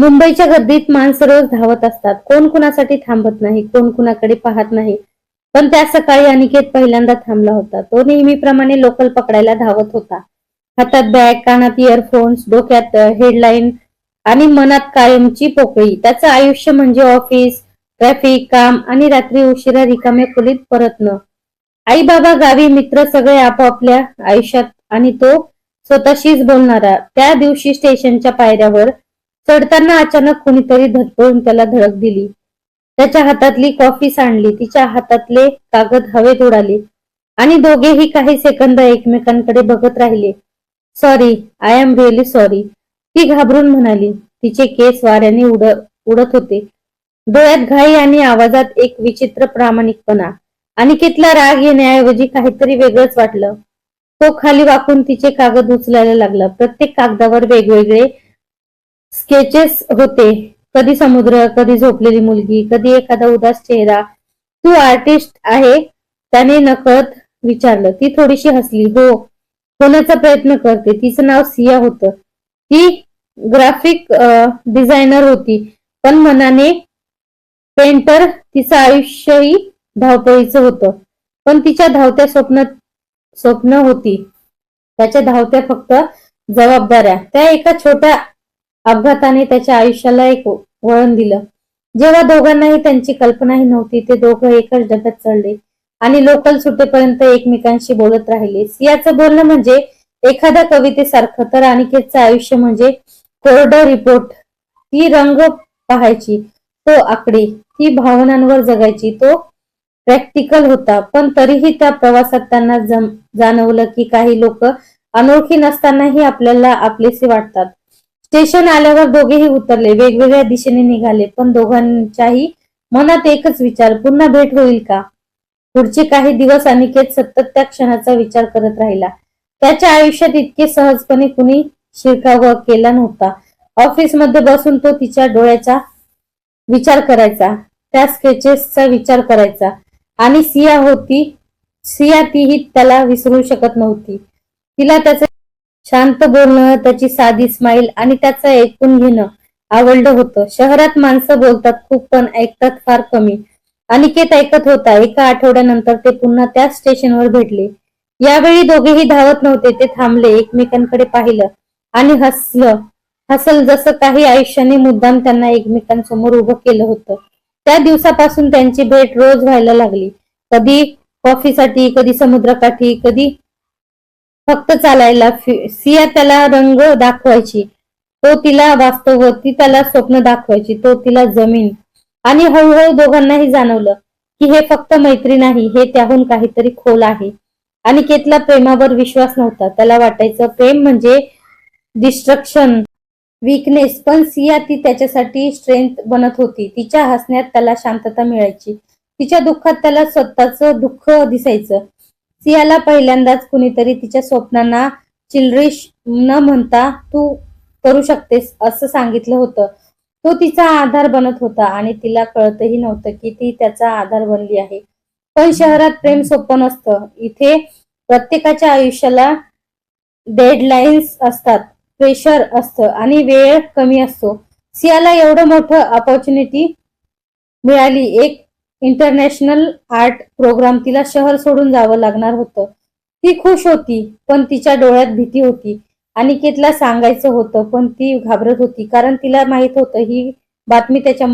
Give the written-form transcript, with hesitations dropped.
मुंबईच्या गर्दीत माणसं रोज धावत असतात. कोण कुणासाठी थांबत नाही, कोण कुणाकडे पाहत नाही. पण त्या सकाळी अनिकेत पहिल्यांदा थांबला होता. तो नेहमीप्रमाणे लोकल पकडायला धावत होता. हातात बॅग, कानात इयरफोन्स, डोक्यात हेडलाईन आणि मनात कायमची पोकळी. त्याचं आयुष्य म्हणजे ऑफिस, ट्रॅफिक, काम आणि रात्री उशिरा रिकाम्या खोलीत परतणं. आई बाबा गावी, मित्र सगळे आपापल्या आयुष्यात आणि तो स्वतःशीच बोलणारा. त्या दिवशी स्टेशनच्या पायऱ्यावर चढताना अचानक कोणीतरी धडपडून त्याला धडक दिली. त्याच्या हातातली कॉफी सांडली, तिच्या हातातले कागद हवेत उडाले आणि दोघेही काही सेकंद एकमेकांकडे बघत राहिले. Sorry, I am really sorry, ती घाबरून म्हणाली. तिचे केस वाऱ्याने उडत होते. डोळ्यात घाई आणि आवाजात एक विचित्र प्रामाणिकपणा. अनिकेतला राग येण्याऐवजी काहीतरी वेगळंच वाटलं. तो खाली वाकून तिचे कागद उचलायला लागला. प्रत्येक कागदावर वेगवेगळे स्केचेस होते. कधी समुद्र, कधी झोपलेली मुलगी, कधी एखादा उदास चेहरा. तू आर्टिस्ट आहे? त्याने नकळत विचारलं. ती थोडीशी हसली. हो, होण्याचा प्रयत्न करते. तिचं नाव सिया होतं. ती ग्राफिक डिझायनर होती, पण मनाने पेंटर. तिचं आयुष्यही धावपळीचं होतं, पण तिच्या धावत्या स्वप्न होती. त्याच्या धावत्या फक्त जबाबदाऱ्या. त्या एका छोट्या अपघाताने त्याच्या आयुष्याला एक वळण दिलं. जेव्हा दोघांनाही त्यांची कल्पनाही नव्हती, ते दोघं एकाच डब्यात चढले आणि लोकल सुटेपर्यंत एकमेकांशी बोलत राहिले. सियाचं बोलणं म्हणजे एखाद्या कवितेसारखं, तर अनिकेतचं आयुष्य म्हणजे कोरडं रिपोर्ट. ती रंग पाहायची, तो आकडे. ती भावनांवर जगायची, तो प्रॅक्टिकल होता. पण तरीही त्या प्रवासात त्यांना जाणवलं की काही लोक अनोळखी नसतानाही आपल्याला आपलेसे वाटतात. स्टेशन आल्यावर दोघेही उतरले, वेगवेगळ्या दिशेने निघाले, पण दोघांच्याही मनात एकच विचार, पुन्हा भेट होईल का? पुढचे काही दिवस अनिकेत सतत त्या क्षणाचा विचार करत राहिला. त्याच्या आयुष्यात इतके सहजपणे कुणी शिरकाव केला नव्हता. ऑफिसमध्ये बसून तो तिच्या डोळ्याचा विचार करायचा, त्या स्केचेसचा विचार करायचा. आणि सिया तीही त्याला विसरू शकत नव्हती. तिला त्याचं शांत बोलणं, त्याची साधी स्माईल आणि त्याचं ऐकून घेणं आवडलं होतं. शहरात माणसं बोलतात खूप, पण ऐकतात फार कमी. अनिकेत ऐकत होता. एका आठवड्यानंतर ते पुन्हा त्याच स्टेशनवर भेटले. यावेळी दोघेही धावत नव्हते. ते थांबले, एकमेकांकडे पाहिलं आणि हसल जसं काही आयुष्याने मुद्दाम त्यांना एकमेकांसमोर उभं केलं होतं. त्या दिवसापासून त्यांची भेट रोज व्हायला लागली. कधी कॉफीसाठी, कधी समुद्रकाठी, कधी फक्त चालायला. सिया त्याला रंग दाखवायची, तो तिला वास्तव. ती त्याला स्वप्न दाखवायची, तो तिला जमीन. आणि हळूहळू दोघांनाही जाणवलं की हे फक्त मैत्री नाही, हे त्याहून काहीतरी खोल आहे. अनिकेतला प्रेमावर विश्वास नव्हता. त्याला वाटायचं प्रेम म्हणजे डिस्ट्रक्शन, वीकनेस. पण सिया ती त्याच्यासाठी स्ट्रेंथ बनत होती. तिच्या हसण्यात त्याला शांतता मिळायची, तिच्या दुःखात त्याला स्वतःचं दुःख दिसायचं. सियाला पहिल्यांदाच कुणीतरी तिच्या स्वप्नांना चिल्ड्रिश न म्हणता तू करू शकतेस असं सांगितलं होतं. तो तिचा आधार बनत होता आणि तिला कळतही नव्हतं की ती त्याचा आधार बनली आहे. पण शहरात प्रेम सोपं नसतं. इथे प्रत्येकाच्या आयुष्याला डेडलाईन्स असतात, प्रेशर असतं आणि वेळ कमी असतो. सियाला एवढं मोठं अपॉर्च्युनिटी मिळाली, एक इंटरनॅशनल आर्ट प्रोग्राम. तिला शहर सोडून जावं लागणार होतं. ती खुश होती, पण तिच्या डोळ्यात भीती होती. अनिकेतला सांगायचं होतं, पण ती घाबरत होती, कारण तिला माहित होतं ही बातमी त्याच्या